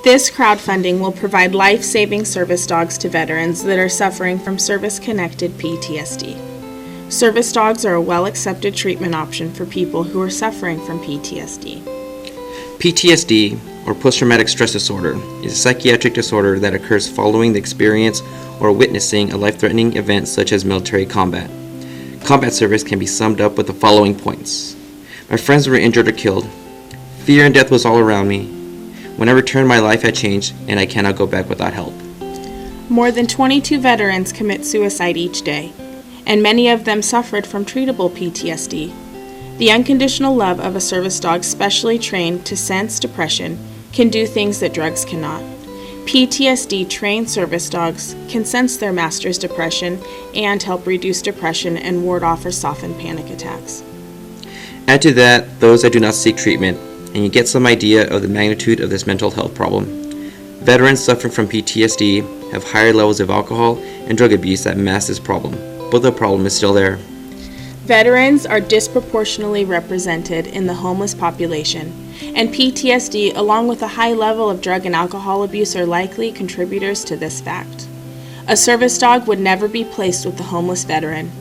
This crowdfunding will provide life-saving service dogs to veterans that are suffering from service-connected PTSD. Service dogs are a well-accepted treatment option for people who are suffering from PTSD. PTSD, or post-traumatic stress disorder, is a psychiatric disorder that occurs following the experience or witnessing a life-threatening event such as military combat. Combat service can be summed up with the following points. My friends were injured or killed. Fear and death was all around me. When I returned, my life had changed, and I cannot go back without help. More than 22 veterans commit suicide each day, and many of them suffered from treatable PTSD. The unconditional love of a service dog specially trained to sense depression can do things that drugs cannot. PTSD-trained service dogs can sense their master's depression and help reduce depression and ward off or soften panic attacks. Add to that those that do not seek treatment, and you get some idea of the magnitude of this mental health problem. Veterans suffering from PTSD have higher levels of alcohol and drug abuse that mask this problem, but the problem is still there. Veterans are disproportionately represented in the homeless population, and PTSD, along with a high level of drug and alcohol abuse, are likely contributors to this fact. A service dog would never be placed with the homeless veteran.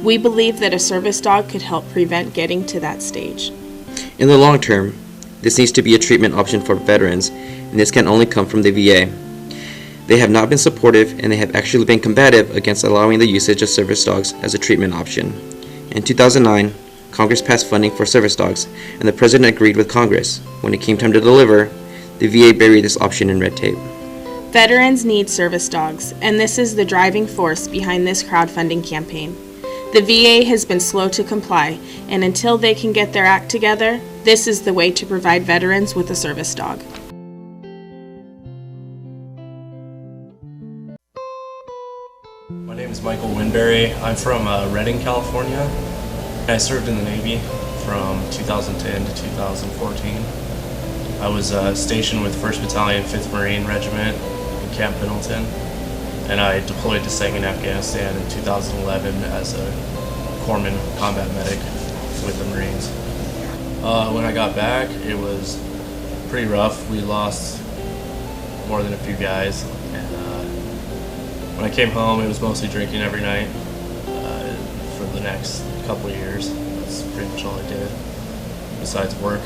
We believe that a service dog could help prevent getting to that stage. In the long term, this needs to be a treatment option for veterans, and this can only come from the VA. They have not been supportive, and they have actually been combative against allowing the usage of service dogs as a treatment option. In 2009, Congress passed funding for service dogs, and the President agreed with Congress. When it came time to deliver, the VA buried this option in red tape. Veterans need service dogs, and this is the driving force behind this crowdfunding campaign. The VA has been slow to comply, and until they can get their act together, this is the way to provide veterans with a service dog. My name is Michael Winberry. I'm from Redding, California. I served in the Navy from 2010 to 2014. I was stationed with 1st Battalion, 5th Marine Regiment in Camp Pendleton, and I deployed to Sangin, Afghanistan in 2011 as a corpsman combat medic with the Marines. When I got back, it was pretty rough. We lost more than a few guys, and when I came home, it was mostly drinking every night for the next couple of years. That's pretty much all I did, besides work.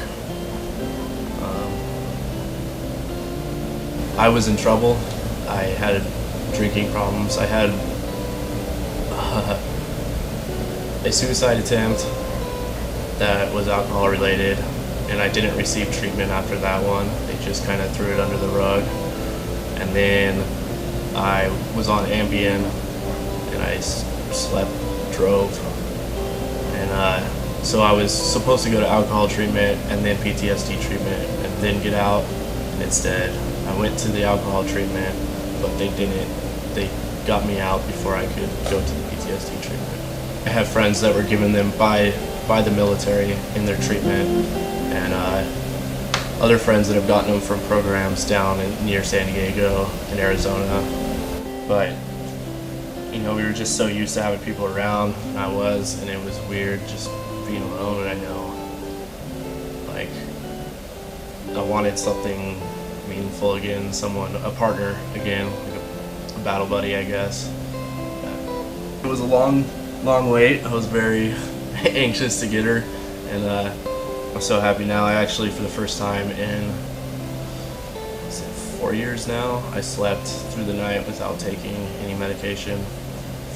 I was in trouble. I had drinking problems. I had a suicide attempt that was alcohol related, and I didn't receive treatment after that one. They just kind of threw it under the rug. And then I was on Ambien, and I slept, drove, and so I was supposed to go to alcohol treatment and then PTSD treatment and then get out. Instead, I went to the alcohol treatment, but they didn't. They got me out before I could go to the PTSD treatment. I have friends that were given them by the military in their treatment, and other friends that have gotten them from programs down near San Diego and Arizona. But you know, we were just so used to having people around, and I was, and it was weird just being alone. And I know, like, I wanted something meaningful again, someone, a partner again, like a battle buddy, I guess. It was a long wait. I was very anxious to get her, and I'm so happy now. I actually, for the first time in 4 years now, I slept through the night without taking any medication.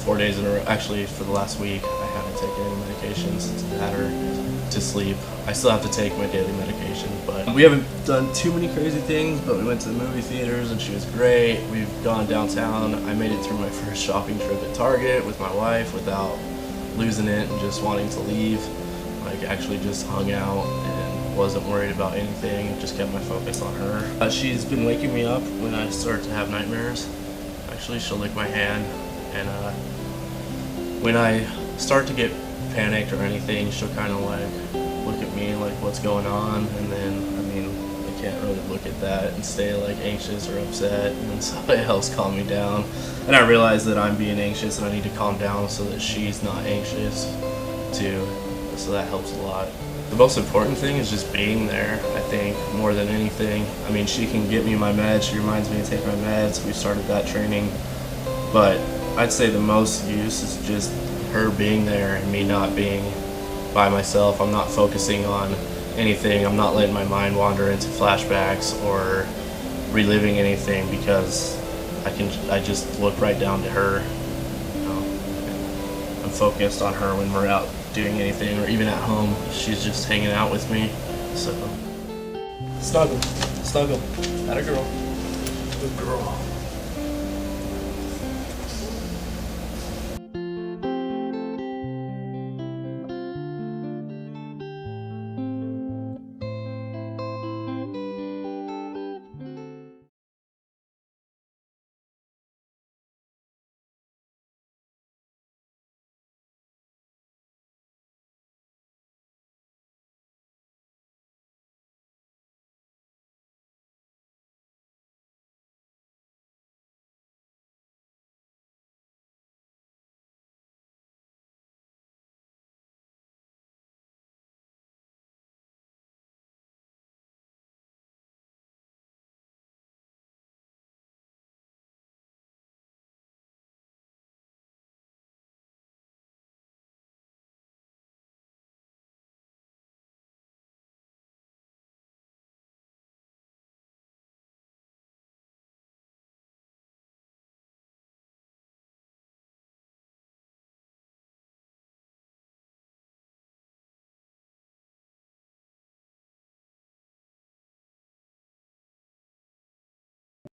4 days in a row. Actually, for the last week, I haven't taken any medications to add her to sleep. I still have to take my daily medication, but we haven't done too many crazy things, but we went to the movie theaters and she was great. We've gone downtown. I made it through my first shopping trip at Target with my wife without losing it and just wanting to leave. Like, actually just hung out and wasn't worried about anything, just kept my focus on her. She's been waking me up when I start to have nightmares. Actually, she'll lick my hand, and when I start to get panicked or anything, she'll kind of like look at me like, what's going on? And then, I mean, I can't really look at that and stay like anxious or upset, and then somebody else calm me down. And I realize that I'm being anxious and I need to calm down so that she's not anxious too. So that helps a lot. The most important thing is just being there, I think, more than anything. I mean, she can get me my meds, she reminds me to take my meds, we started that training, but I'd say the most use is just her being there and me not being by myself. I'm not focusing on anything, I'm not letting my mind wander into flashbacks or reliving anything because I just look right down to her. I'm focused on her when we're out doing anything, or even at home, she's just hanging out with me. So snuggle, snuggle, atta girl, good girl.